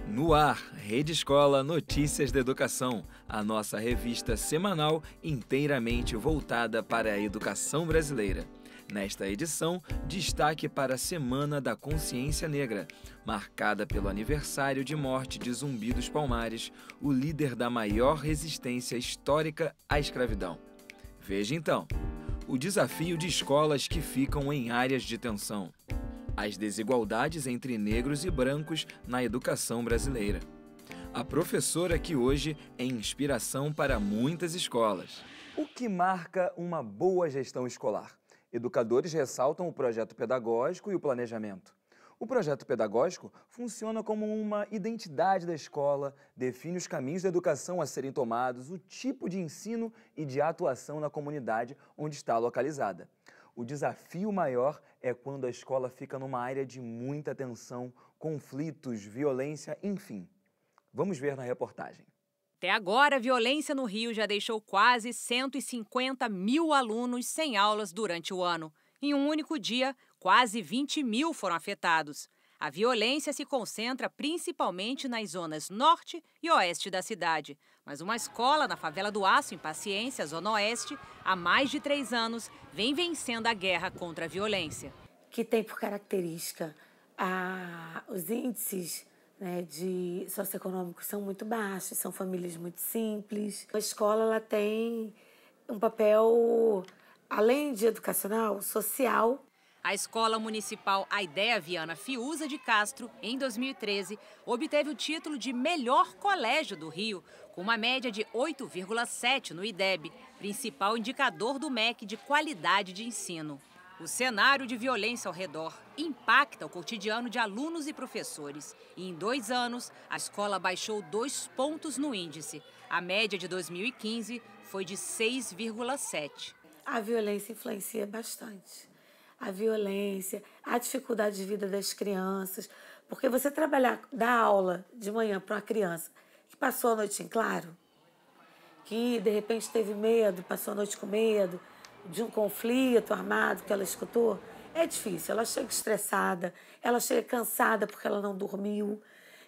No ar, Rede Escola Notícias da Educação, a nossa revista semanal inteiramente voltada para a educação brasileira. Nesta edição, destaque para a Semana da Consciência Negra, marcada pelo aniversário de morte de Zumbi dos Palmares, o líder da maior resistência histórica à escravidão. Veja então, o desafio de escolas que ficam em áreas de tensão. As desigualdades entre negros e brancos na educação brasileira. A professora que hoje é inspiração para muitas escolas. O que marca uma boa gestão escolar? Educadores ressaltam o projeto pedagógico e o planejamento. O projeto pedagógico funciona como uma identidade da escola, define os caminhos da educação a serem tomados, o tipo de ensino e de atuação na comunidade onde está localizada. O desafio maior é quando a escola fica numa área de muita tensão, conflitos, violência, enfim. Vamos ver na reportagem. Até agora, a violência no Rio já deixou quase 150 mil alunos sem aulas durante o ano. Em um único dia, quase 20 mil foram afetados. A violência se concentra principalmente nas zonas norte e oeste da cidade. Mas uma escola na favela do Aço, em Paciência, Zona Oeste, há mais de 3 anos, vem vencendo a guerra contra a violência. Que tem por característica os índices, de socioeconômicos são muito baixos, são famílias muito simples. A escola ela tem um papel, além de educacional, social. A Escola Municipal Aidéia Viana Fiuza de Castro, em 2013, obteve o título de melhor colégio do Rio, com uma média de 8,7 no IDEB, principal indicador do MEC de qualidade de ensino. O cenário de violência ao redor impacta o cotidiano de alunos e professores. E em 2 anos, a escola baixou 2 pontos no índice. A média de 2015 foi de 6,7. A violência influencia bastante. A violência, a dificuldade de vida das crianças. Porque você dar aula de manhã para uma criança que passou a noite em claro, que de repente teve medo, passou a noite com medo de um conflito armado que ela escutou, é difícil. Ela chega estressada, ela chega cansada porque ela não dormiu.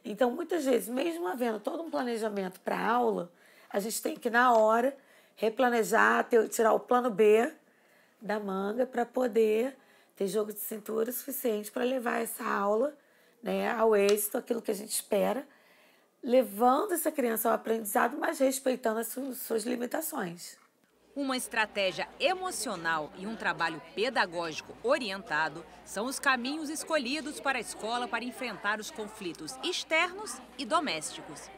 Então, muitas vezes, mesmo havendo todo um planejamento para a aula, a gente tem que, na hora, replanejar, tirar o plano B da manga para poder ter jogo de cintura suficiente para levar essa aula, ao êxito, aquilo que a gente espera, levando essa criança ao aprendizado, mas respeitando as suas limitações. Uma estratégia emocional e um trabalho pedagógico orientado são os caminhos escolhidos para a escola para enfrentar os conflitos externos e domésticos.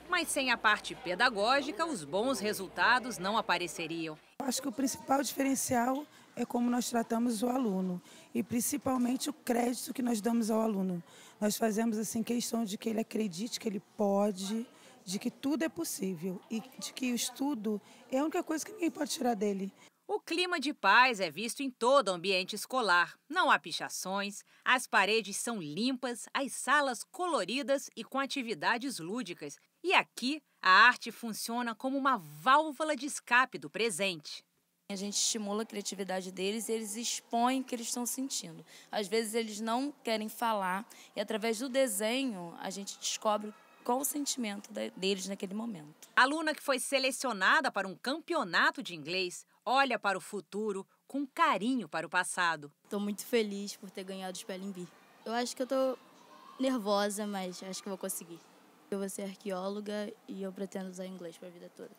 Mas sem a parte pedagógica, os bons resultados não apareceriam. Acho que o principal diferencial é como nós tratamos o aluno e principalmente o crédito que nós damos ao aluno. Nós fazemos questão de que ele acredite que ele pode, de que tudo é possível e de que o estudo é a única coisa que ninguém pode tirar dele. O clima de paz é visto em todo o ambiente escolar. Não há pichações, as paredes são limpas, as salas coloridas e com atividades lúdicas. E aqui, a arte funciona como uma válvula de escape do presente. A gente estimula a criatividade deles e eles expõem o que eles estão sentindo. Às vezes eles não querem falar e através do desenho a gente descobre qual o sentimento deles naquele momento. A aluna que foi selecionada para um campeonato de inglês olha para o futuro com carinho para o passado. Estou muito feliz por ter ganhado o Spelling Bee. Eu acho que eu estou nervosa, mas acho que eu vou conseguir. Eu vou ser arqueóloga e eu pretendo usar inglês para a vida toda.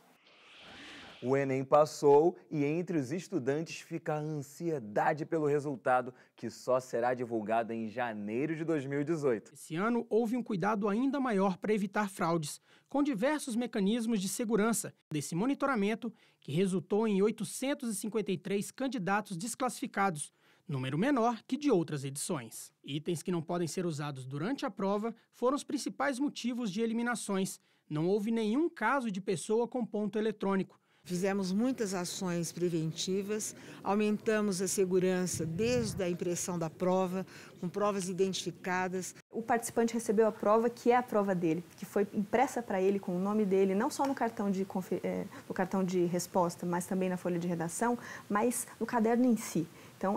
O Enem passou e entre os estudantes fica a ansiedade pelo resultado, que só será divulgado em janeiro de 2018. Esse ano houve um cuidado ainda maior para evitar fraudes, com diversos mecanismos de segurança desse monitoramento, que resultou em 853 candidatos desclassificados, número menor que de outras edições. Itens que não podem ser usados durante a prova foram os principais motivos de eliminações. Não houve nenhum caso de pessoa com ponto eletrônico. Fizemos muitas ações preventivas, aumentamos a segurança desde a impressão da prova, com provas identificadas. O participante recebeu a prova, que é a prova dele, que foi impressa para ele com o nome dele, não só no cartão de resposta, mas também na folha de redação, mas no caderno em si. Então,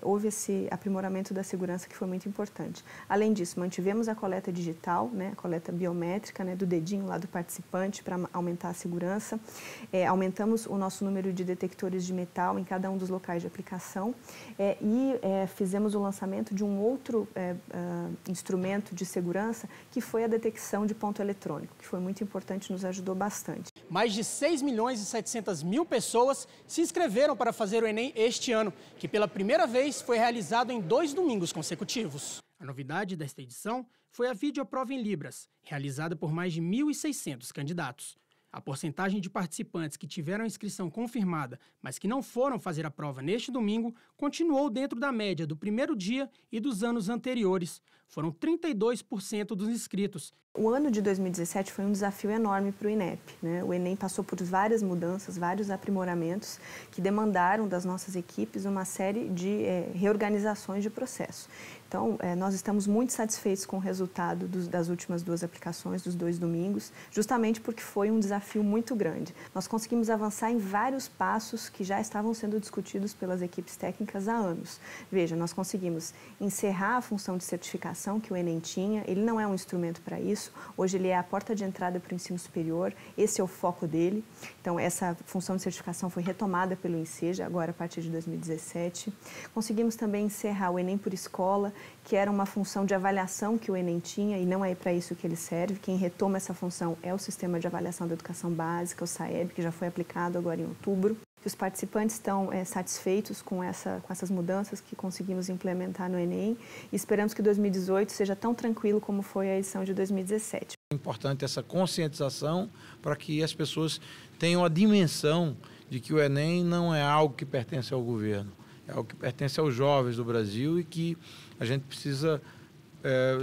houve esse aprimoramento da segurança que foi muito importante. Além disso, mantivemos a coleta digital, né, a coleta biométrica, né, do dedinho lá do participante para aumentar a segurança. Aumentamos o nosso número de detectores de metal em cada um dos locais de aplicação fizemos o lançamento de um outro instrumento de segurança, que foi a detecção de ponto eletrônico, que foi muito importante e nos ajudou bastante. Mais de 6.700.000 pessoas se inscreveram para fazer o Enem este ano, que pela primeira vez foi realizado em 2 domingos consecutivos. A novidade desta edição foi a videoprova em Libras, realizada por mais de 1.600 candidatos. A porcentagem de participantes que tiveram a inscrição confirmada, mas que não foram fazer a prova neste domingo, continuou dentro da média do primeiro dia e dos anos anteriores. Foram 32% dos inscritos. O ano de 2017 foi um desafio enorme para o INEP, né? O Enem passou por várias mudanças, vários aprimoramentos que demandaram das nossas equipes uma série de reorganizações de processo. Então, nós estamos muito satisfeitos com o resultado das últimas 2 aplicações, dos 2 domingos, justamente porque foi um desafio muito grande. Nós conseguimos avançar em vários passos que já estavam sendo discutidos pelas equipes técnicas há anos. Veja, nós conseguimos encerrar a função de certificação que o Enem tinha, ele não é um instrumento para isso, hoje ele é a porta de entrada para o ensino superior, esse é o foco dele. Então, essa função de certificação foi retomada pelo INSEJA, agora a partir de 2017. Conseguimos também encerrar o Enem por Escola, que era uma função de avaliação que o Enem tinha e não é para isso que ele serve. Quem retoma essa função é o Sistema de Avaliação da Educação Básica, o SAEB, que já foi aplicado agora em outubro. Os participantes estão satisfeitos com essas mudanças que conseguimos implementar no Enem e esperamos que 2018 seja tão tranquilo como foi a edição de 2017. É importante essa conscientização para que as pessoas tenham a dimensão de que o Enem não é algo que pertence ao governo, é algo que pertence aos jovens do Brasil e que a gente precisa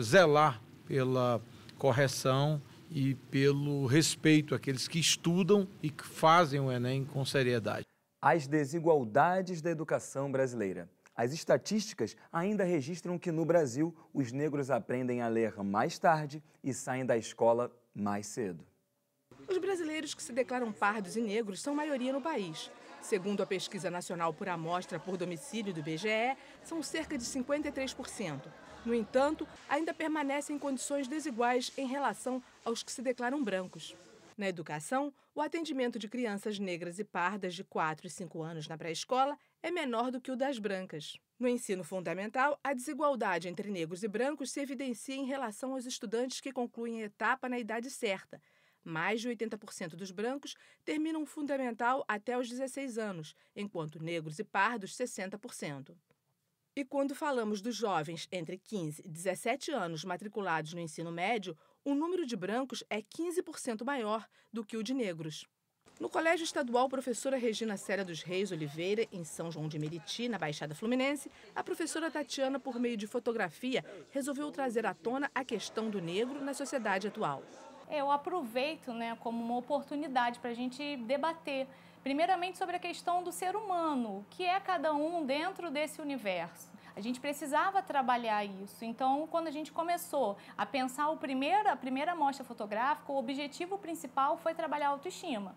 zelar pela correção e pelo respeito àqueles que estudam e que fazem o Enem com seriedade. As desigualdades da educação brasileira. As estatísticas ainda registram que no Brasil os negros aprendem a ler mais tarde e saem da escola mais cedo. Os brasileiros que se declaram pardos e negros são maioria no país. Segundo a Pesquisa Nacional por Amostra por Domicílio do IBGE, são cerca de 53%. No entanto, ainda permanecem em condições desiguais em relação aos que se declaram brancos. Na educação, o atendimento de crianças negras e pardas de 4 e 5 anos na pré-escola é menor do que o das brancas. No ensino fundamental, a desigualdade entre negros e brancos se evidencia em relação aos estudantes que concluem a etapa na idade certa. Mais de 80% dos brancos terminam o fundamental até os 16 anos, enquanto negros e pardos, 60%. E quando falamos dos jovens entre 15 e 17 anos matriculados no ensino médio, o número de brancos é 15% maior do que o de negros. No Colégio Estadual Professora Regina Célia dos Reis Oliveira, em São João de Meriti, na Baixada Fluminense, a professora Tatiana, por meio de fotografia, resolveu trazer à tona a questão do negro na sociedade atual. Eu aproveito, como uma oportunidade para a gente debater, primeiramente sobre a questão do ser humano, o que é cada um dentro desse universo. A gente precisava trabalhar isso, então quando a gente começou a pensar a primeira amostra fotográfica, o objetivo principal foi trabalhar a autoestima.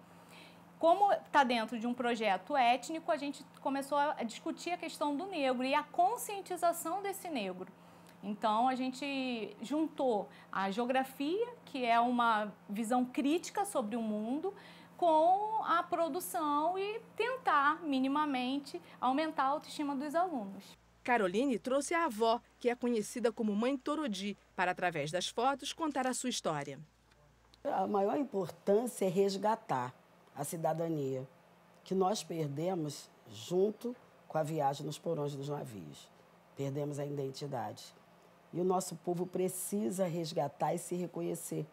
Como está dentro de um projeto étnico, a gente começou a discutir a questão do negro e a conscientização desse negro. Então, a gente juntou a geografia, que é uma visão crítica sobre o mundo, com a produção e tentar, minimamente, aumentar a autoestima dos alunos. Caroline trouxe a avó, que é conhecida como Mãe Torodi, para, através das fotos, contar a sua história. A maior importância é resgatar a cidadania que nós perdemos junto com a viagem nos porões dos navios. Perdemos a identidade. E o nosso povo precisa resgatar e se reconhecer,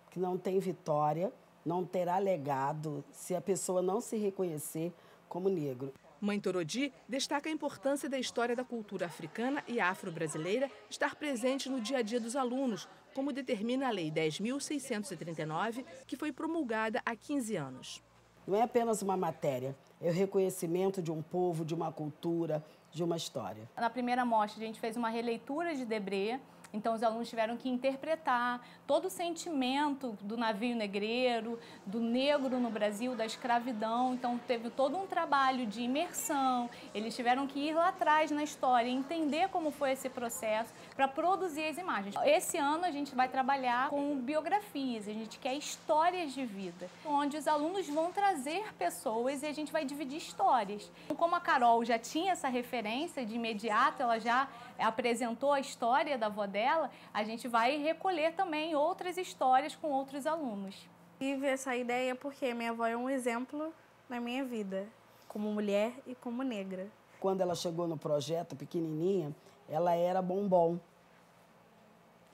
que não tem vitória, não terá legado se a pessoa não se reconhecer como negro. Mãe Torodi destaca a importância da história da cultura africana e afro-brasileira estar presente no dia a dia dos alunos, como determina a Lei 10.639, que foi promulgada há 15 anos. Não é apenas uma matéria, é o reconhecimento de um povo, de uma cultura, de uma história. Na primeira mostra, a gente fez uma releitura de Debré, Então, os alunos tiveram que interpretar todo o sentimento do navio negreiro, do negro no Brasil, da escravidão. Então, teve todo um trabalho de imersão. Eles tiveram que ir lá atrás na história, entender como foi esse processo para produzir as imagens. Esse ano, a gente vai trabalhar com biografias, a gente quer histórias de vida, onde os alunos vão trazer pessoas e a gente vai dividir histórias. Como a Carol já tinha essa referência de imediato, ela já apresentou a história da avó dela, a gente vai recolher também outras histórias com outros alunos. Tive essa ideia porque minha avó é um exemplo na minha vida, como mulher e como negra. Quando ela chegou no projeto pequenininha, ela era bombom,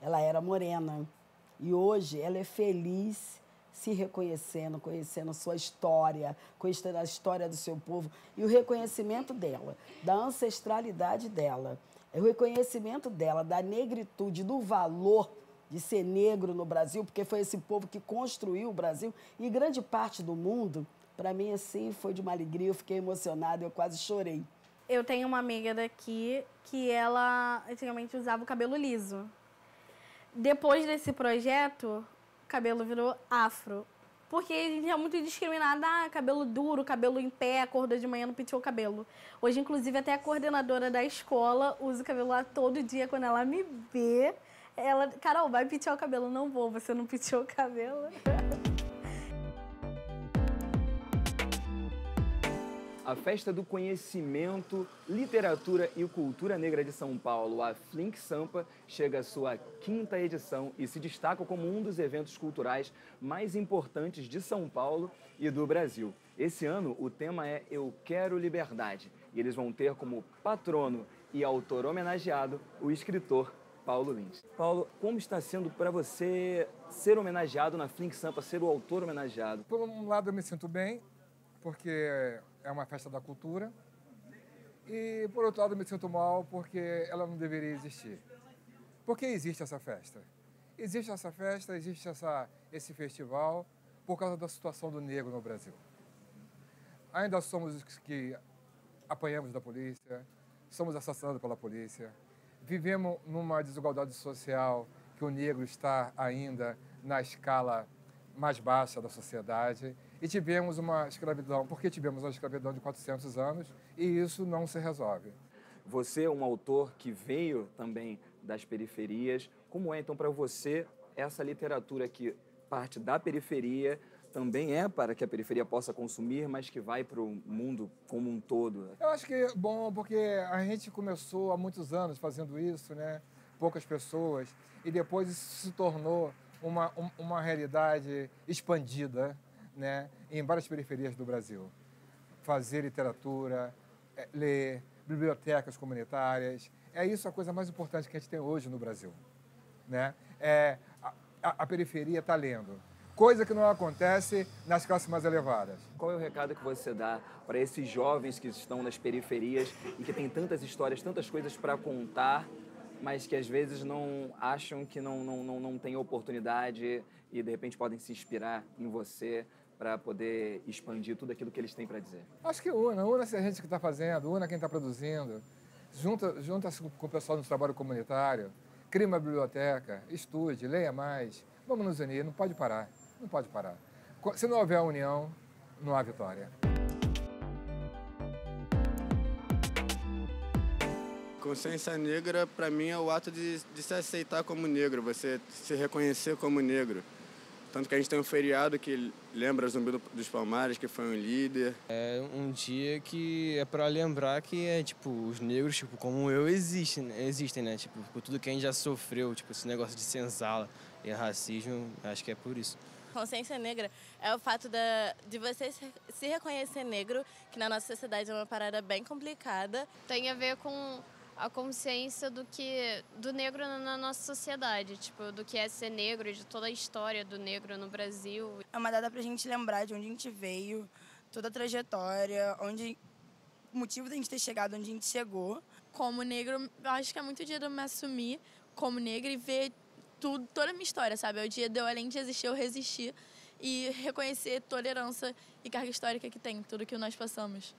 ela era morena. E hoje ela é feliz, se reconhecendo, conhecendo sua história, conhecendo a história do seu povo e o reconhecimento dela, da ancestralidade dela, o reconhecimento dela, da negritude, do valor de ser negro no Brasil, porque foi esse povo que construiu o Brasil e grande parte do mundo. Para mim, assim, foi de uma alegria, eu fiquei emocionada, eu quase chorei. Eu tenho uma amiga daqui que ela antigamente usava o cabelo liso. Depois desse projeto, o cabelo virou afro. Porque a gente é muito discriminada, cabelo duro, cabelo em pé, acordou de manhã, não penteou o cabelo. Hoje, inclusive, até a coordenadora da escola usa o cabelo lá todo dia. Quando ela me vê, ela... Carol, vai pentear o cabelo. Não vou, você não penteou o cabelo. A Festa do Conhecimento, Literatura e Cultura Negra de São Paulo, a Flink Sampa, chega à sua 5ª edição e se destaca como um dos eventos culturais mais importantes de São Paulo e do Brasil. Esse ano, o tema é Eu Quero Liberdade e eles vão ter como patrono e autor homenageado o escritor Paulo Lins. Paulo, como está sendo para você ser homenageado na Flink Sampa, ser o autor homenageado? Por um lado, eu me sinto bem, porque é uma festa da cultura, e por outro lado eu me sinto mal porque ela não deveria existir. Por que existe essa festa? Existe essa festa, existe esse festival por causa da situação do negro no Brasil. Ainda somos os que apanhamos da polícia, somos assassinados pela polícia, vivemos numa desigualdade social que o negro está ainda na escala mais baixa da sociedade. E tivemos uma escravidão, porque tivemos uma escravidão de 400 anos e isso não se resolve. Você é um autor que veio também das periferias. Como é, então, para você, essa literatura que parte da periferia, também é para que a periferia possa consumir, mas que vai para o mundo como um todo? Eu acho que é bom, porque a gente começou há muitos anos fazendo isso, né? Poucas pessoas, e depois isso se tornou uma realidade expandida, né, em várias periferias do Brasil. Fazer literatura, ler, bibliotecas comunitárias, é isso a coisa mais importante que a gente tem hoje no Brasil, né? A periferia está lendo, coisa que não acontece nas classes mais elevadas. Qual é o recado que você dá para esses jovens que estão nas periferias e que têm tantas histórias, tantas coisas para contar, mas que às vezes não acham que não tem oportunidade e de repente podem se inspirar em você para poder expandir tudo aquilo que eles têm para dizer? Acho que una-se a gente que está fazendo, una quem está produzindo, junta-se com o pessoal no trabalho comunitário, cria uma biblioteca, estude, leia mais, vamos nos unir, não pode parar, não pode parar. Se não houver união, não há vitória. Consciência negra, para mim, é o ato de se aceitar como negro, você se reconhecer como negro. Tanto que a gente tem um feriado que lembra Zumbi dos Palmares, que foi um líder. É um dia que é para lembrar que tipo, os negros, tipo, como eu, existem, né? Tipo, por tudo que a gente já sofreu, tipo, esse negócio de senzala e racismo, acho que é por isso. Consciência negra é o fato de você se reconhecer negro, que na nossa sociedade é uma parada bem complicada. Tem a ver com a consciência do negro na nossa sociedade, tipo, do que é ser negro, de toda a história do negro no Brasil. É uma data pra gente lembrar de onde a gente veio, toda a trajetória, o motivo da gente ter chegado onde a gente chegou. Como negro, eu acho que é muito o dia de eu me assumir como negra e ver toda a minha história, sabe? É o dia de eu, além de existir, eu resistir e reconhecer tolerância e carga histórica que tem, tudo que nós passamos.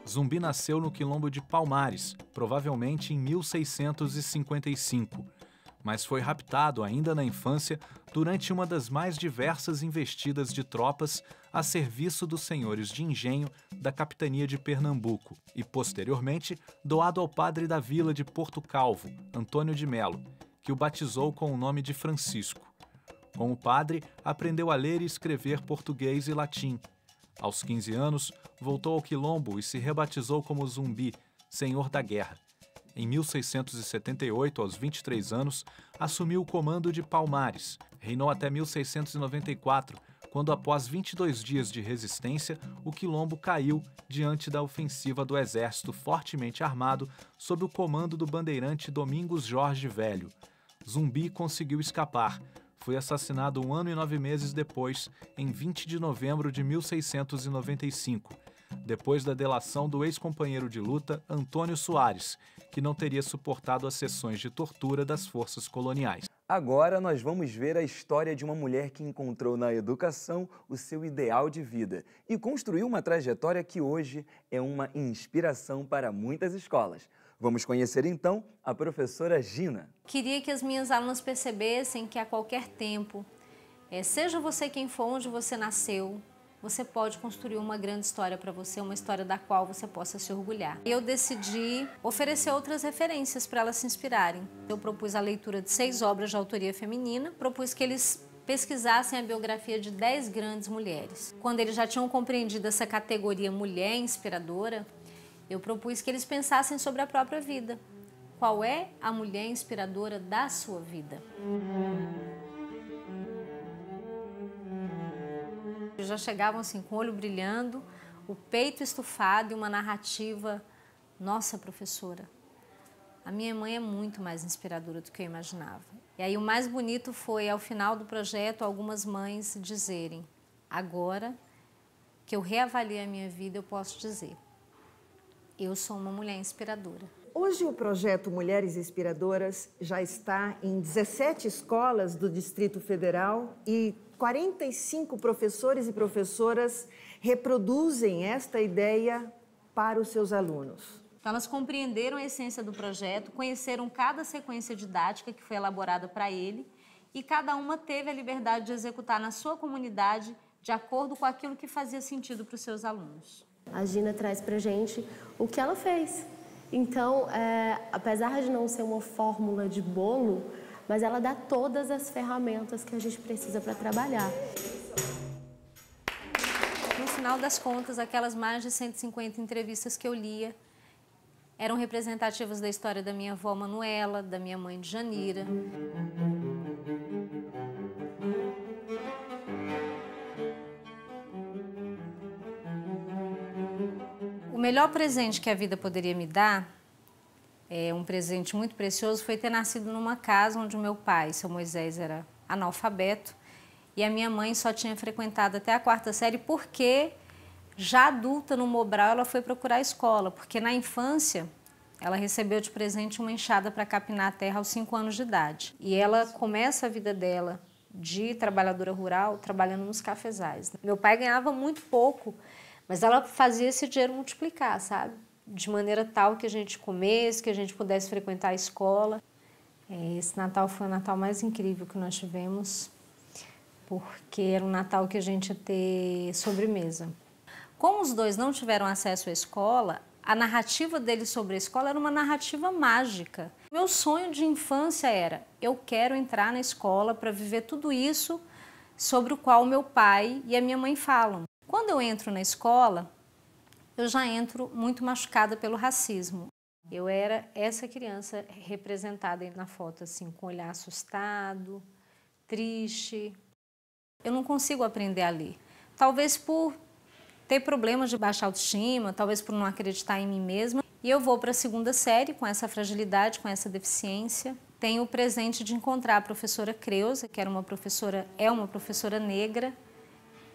Zumbi nasceu no quilombo de Palmares, provavelmente em 1655, mas foi raptado ainda na infância durante uma das mais diversas investidas de tropas a serviço dos senhores de engenho da capitania de Pernambuco e, posteriormente, doado ao padre da vila de Porto Calvo, Antônio de Melo, que o batizou com o nome de Francisco. Com o padre, aprendeu a ler e escrever português e latim. Aos 15 anos, voltou ao quilombo e se rebatizou como Zumbi, Senhor da Guerra. Em 1678, aos 23 anos, assumiu o comando de Palmares. Reinou até 1694, quando, após 22 dias de resistência, o quilombo caiu diante da ofensiva do exército fortemente armado sob o comando do bandeirante Domingos Jorge Velho. Zumbi conseguiu escapar. Foi assassinado 1 ano e 9 meses depois, em 20 de novembro de 1695, depois da delação do ex-companheiro de luta Antônio Soares, que não teria suportado as sessões de tortura das forças coloniais. Agora nós vamos ver a história de uma mulher que encontrou na educação o seu ideal de vida e construiu uma trajetória que hoje é uma inspiração para muitas escolas. Vamos conhecer então a professora Gina. Queria que as minhas alunas percebessem que a qualquer tempo, seja você quem for, onde você nasceu, você pode construir uma grande história para você, uma história da qual você possa se orgulhar. Eu decidi oferecer outras referências para elas se inspirarem. Eu propus a leitura de 6 obras de autoria feminina, propus que eles pesquisassem a biografia de 10 grandes mulheres. Quando eles já tinham compreendido essa categoria mulher inspiradora, eu propus que eles pensassem sobre a própria vida. Qual é a mulher inspiradora da sua vida? Eles já chegavam assim com o olho brilhando, o peito estufado e uma narrativa. Nossa, professora, a minha mãe é muito mais inspiradora do que eu imaginava. E aí o mais bonito foi, ao final do projeto, algumas mães dizerem: agora que eu reavaliei a minha vida, eu posso dizer, eu sou uma mulher inspiradora. Hoje o projeto Mulheres Inspiradoras já está em 17 escolas do Distrito Federal e 45 professores e professoras reproduzem esta ideia para os seus alunos. Então, elas compreenderam a essência do projeto, conheceram cada sequência didática que foi elaborada para ele e cada uma teve a liberdade de executar na sua comunidade de acordo com aquilo que fazia sentido para os seus alunos. A Gina traz para a gente o que ela fez. Então, apesar de não ser uma fórmula de bolo, mas ela dá todas as ferramentas que a gente precisa para trabalhar. No final das contas, aquelas mais de 150 entrevistas que eu lia eram representativas da história da minha avó Manuela, da minha mãe Janira. O melhor presente que a vida poderia me dar, um presente muito precioso, foi ter nascido numa casa onde o meu pai, seu Moisés, era analfabeto e a minha mãe só tinha frequentado até a 4ª série porque, já adulta no Mobral, ela foi procurar a escola, porque na infância ela recebeu de presente uma enxada para capinar a terra aos 5 anos de idade. E ela começa a vida dela de trabalhadora rural trabalhando nos cafezais. Meu pai ganhava muito pouco, mas ela fazia esse dinheiro multiplicar, sabe? De maneira tal que a gente comesse, que a gente pudesse frequentar a escola. Esse Natal foi o Natal mais incrível que nós tivemos, porque era um Natal que a gente ia ter sobremesa. Como os dois não tiveram acesso à escola, a narrativa deles sobre a escola era uma narrativa mágica. Meu sonho de infância era: eu quero entrar na escola para viver tudo isso sobre o qual meu pai e a minha mãe falam. Quando eu entro na escola, eu já entro muito machucada pelo racismo. Eu era essa criança representada aí na foto, assim, com o olhar assustado, triste. Eu não consigo aprender a ler. Talvez por ter problemas de baixa autoestima, talvez por não acreditar em mim mesma. E eu vou para a 2ª série com essa fragilidade, com essa deficiência. Tenho o presente de encontrar a professora Creuza, que é uma professora negra,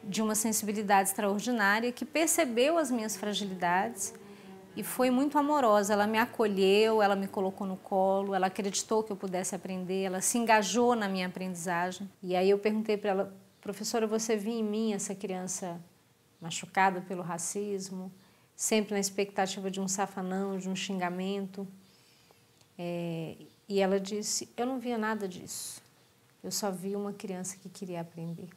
de uma sensibilidade extraordinária, que percebeu as minhas fragilidades e foi muito amorosa. Ela me acolheu, ela me colocou no colo, ela acreditou que eu pudesse aprender, ela se engajou na minha aprendizagem. E aí eu perguntei para ela: professora, você viu em mim essa criança machucada pelo racismo? sempre na expectativa de um safanão, de um xingamento. E ela disse, eu não via nada disso, eu só vi uma criança que queria aprender.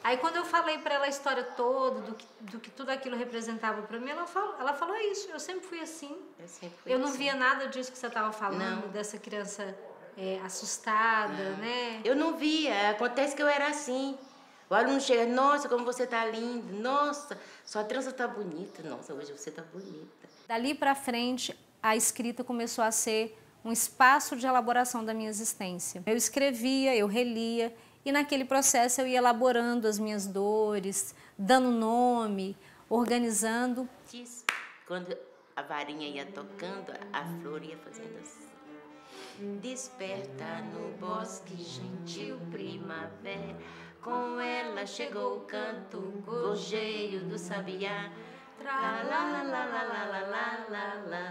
Aí quando eu falei para ela a história toda, do que tudo aquilo representava para mim, ela falou isso, eu sempre fui assim. Eu não via nada disso que você estava falando, dessa criança assustada, né? Eu não via, acontece que eu era assim. O aluno chega, nossa, como você tá linda, nossa, sua trança tá bonita, nossa, hoje você tá bonita. Dali para frente, a escrita começou a ser um espaço de elaboração da minha existência. Eu escrevia, eu relia, e naquele processo eu ia elaborando as minhas dores, dando nome, organizando. Quando a varinha ia tocando, a flor ia fazendo assim. Desperta no bosque gentil primavera, com ela chegou o canto, gorjeio do sabiá. Tra la la la la la la la la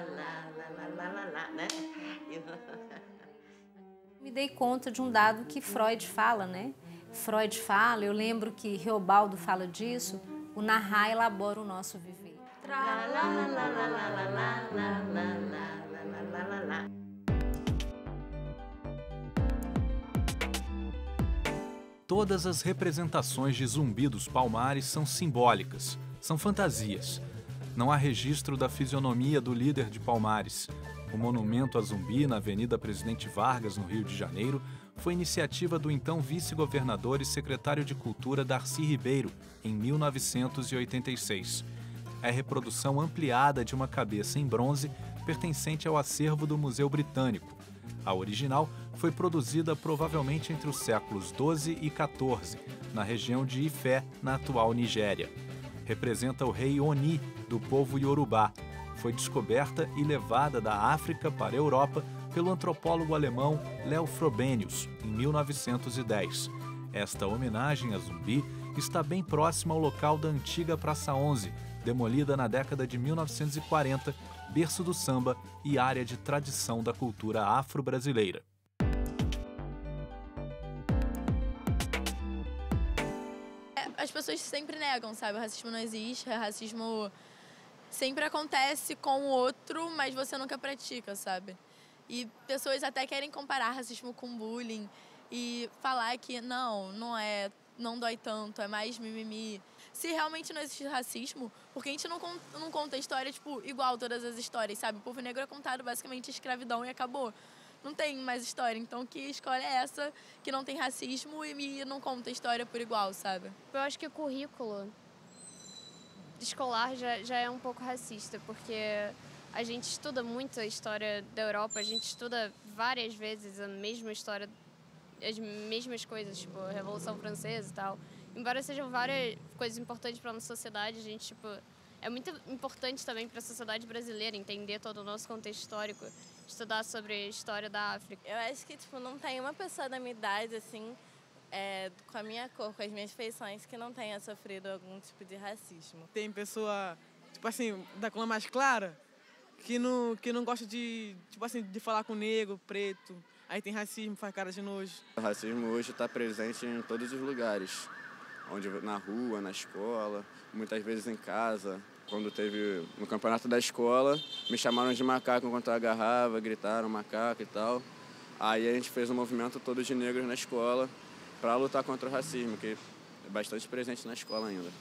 la la la, né? Me dei conta de um dado que Freud fala, né? Freud fala, eu lembro que Reobaldo fala disso, o narrar elabora o nosso viver. Tra la la la la la la la la la la la. Todas as representações de Zumbi dos Palmares são simbólicas, são fantasias. Não há registro da fisionomia do líder de Palmares. O monumento a Zumbi, na Avenida Presidente Vargas, no Rio de Janeiro, foi iniciativa do então vice-governador e secretário de Cultura Darcy Ribeiro, em 1986. É a reprodução ampliada de uma cabeça em bronze pertencente ao acervo do Museu Britânico. A original foi produzida provavelmente entre os séculos XII e XIV, na região de Ifé, na atual Nigéria. Representa o rei Oni, do povo Yorubá. Foi descoberta e levada da África para a Europa pelo antropólogo alemão Leo Frobenius, em 1910. Esta homenagem a Zumbi está bem próxima ao local da antiga Praça 11, demolida na década de 1940, berço do samba e área de tradição da cultura afro-brasileira. As pessoas sempre negam, sabe? O racismo não existe, o racismo sempre acontece com o outro, mas você nunca pratica, sabe? E pessoas até querem comparar racismo com bullying e falar que não dói tanto, é mais mimimi. Se realmente não existe racismo, porque a gente não conta a história, tipo, igual todas as histórias, sabe? O povo negro é contado basicamente escravidão e acabou. Não tem mais história, então que escola é essa que não tem racismo e não conta a história por igual, sabe? Eu acho que o currículo escolar já é um pouco racista, porque a gente estuda muito a história da Europa, a gente estuda várias vezes a mesma história, as mesmas coisas, tipo a Revolução Francesa e tal. Embora sejam várias coisas importantes para a nossa sociedade, a gente, tipo, é muito importante também para a sociedade brasileira entender todo o nosso contexto histórico, estudar sobre a história da África. Eu acho que, tipo, não tem uma pessoa da minha idade, assim, com a minha cor, com as minhas feições, que não tenha sofrido algum tipo de racismo. Tem pessoa, tipo assim, da cor mais clara, que não gosta de, tipo assim, de falar com negro, preto. Aí tem racismo, faz cara de nojo. O racismo hoje está presente em todos os lugares. Na rua, na escola, muitas vezes em casa. Quando teve no campeonato da escola, me chamaram de macaco enquanto eu agarrava, gritaram macaco e tal. Aí a gente fez um movimento todo de negros na escola para lutar contra o racismo, que é bastante presente na escola ainda.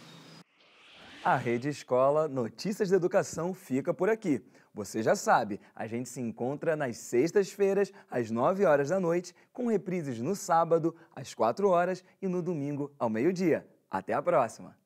A Rede Escola Notícias da Educação fica por aqui. Você já sabe, a gente se encontra nas sextas-feiras, às 9 horas da noite, com reprises no sábado, às 4 horas e no domingo, ao meio-dia. Até a próxima!